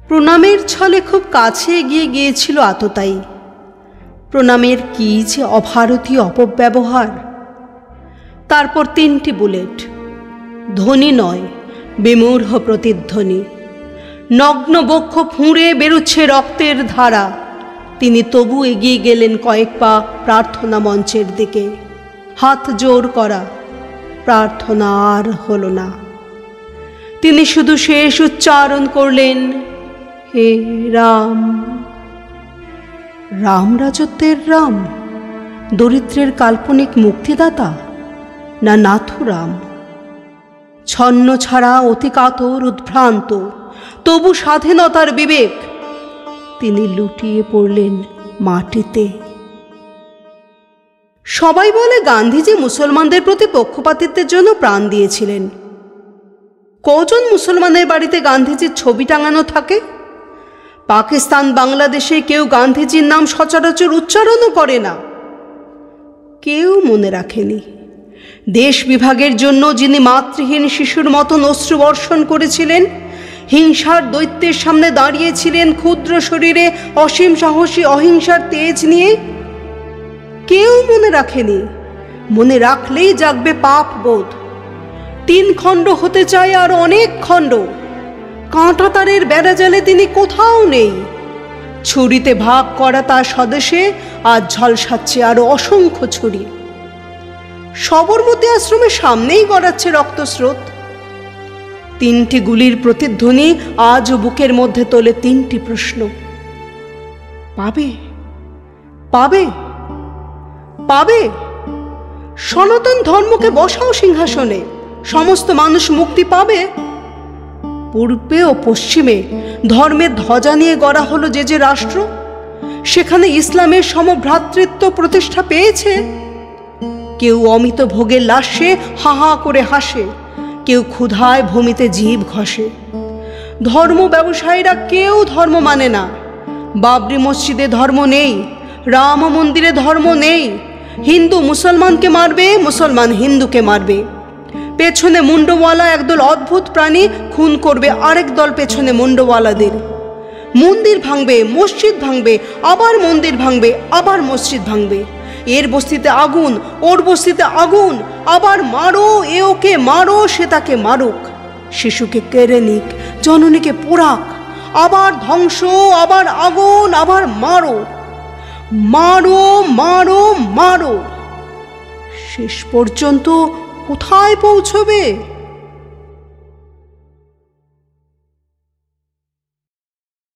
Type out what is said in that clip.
প্রণামের ছলে খুব কাছে এগিয়ে গিয়েছিল আততায়ী। প্রণামের কি যে অভারতীয় অপব্যবহার। তারপর 3টি বুলেট, ধ্বনি নয়, বিমূঢ় প্রতিধ্বনি। নগ্ন বক্ষ ফুঁড়ে বেরুচ্ছে রক্তের ধারা। তিনি তবু এগিয়ে গেলেন কয়েক পা প্রার্থনা মঞ্চের দিকে। হাত জোর করা, প্রার্থনা আর হল না। তিনি শুধু শেষ উচ্চারণ করলেন, হে রাম। রাম রাজত্বের রাম, দরিদ্রের কাল্পনিক মুক্তিদাতা, না নাথুরাম? ছন্ন ছাড়া অতি কাতর উদ্ভ্রান্ত, তবু স্বাধীনতার বিবেক। তিনি লুটিয়ে পড়লেন মাটিতে। সবাই বলে গান্ধীজি মুসলমানদের প্রতি পক্ষপাতিত্বের জন্য প্রাণ দিয়েছিলেন। কজন মুসলমানের বাড়িতে গান্ধীজির ছবি টাঙানো থাকে? পাকিস্তান বাংলাদেশে কেউ গান্ধীজির নাম সচরাচর উচ্চারণও করে না। কেউ মনে রাখেনি দেশ বিভাগের জন্য যিনি মাতৃহীন শিশুর মতন অশ্রু বর্ষণ করেছিলেন, হিংসার দৈত্যের সামনে দাঁড়িয়েছিলেন ক্ষুদ্র শরীরে অসীম সাহসী অহিংসার তেজ নিয়ে। কেউ মনে রাখেনি মনে রাখলেই জাগবে পাপ বোধ। 3 খণ্ড হতে চায় আর অনেক খণ্ড। কাঁটা তারের বেড়াজালে তিনি কোথাও নেই। ছুরিতে ভাগ করা তার স্বদেশে আজ ঝলসাচ্ছে আরো অসংখ্য ছুরি। সবরমতী আশ্রমের সামনেই গড়াচ্ছে রক্তস্রোত। 3টি গুলির প্রতিধ্বনি আজও বুকের মধ্যে তোলে 3টি প্রশ্ন। পাবে? পাবে? পাবে? সনাতন ধর্মকে বসাও সিংহাসনে, সমস্ত মানুষ মুক্তি পাবে। পূর্বে ও পশ্চিমে ধর্মের ধ্বজা নিয়ে গড়া হলো যে রাষ্ট্র, সেখানে ইসলামের সমভ্রাতৃত্ব প্রতিষ্ঠা পেয়েছে। কেউ অমিত ভোগের লাশে হা হা করে হাসে, কেউ ক্ষুধায় ভূমিতে জিভ ঘষে। ধর্ম ব্যবসায়ীরা কেউ ধর্ম মানে না। বাবরি মসজিদে ধর্ম নেই, রাম মন্দিরে ধর্ম নেই। হিন্দু মুসলমানকে মারবে, মুসলমান হিন্দুকে মারবে। পেছনে মুন্ডওয়ালা একদল অদ্ভুত প্রাণী খুন করবে আরেক দল পেছনে মুন্ডওয়ালাদের। মন্দির ভাঙবে, মসজিদ ভাঙবে, আবার মন্দির ভাঙবে, আবার মসজিদ ভাঙবে। এর বস্তিতে আগুন, ওর বস্তিতে আগুন, আবার মারো, এ ওকে মারো, সে তাকে মারুক। শিশুকে কেড়ে নিক, জননীকে পোড়াক, আবার ধ্বংস, আবার আগুন, আবার মারো, মারো, মারো, মারো। শেষ পর্যন্ত কোথায় পৌঁছবে?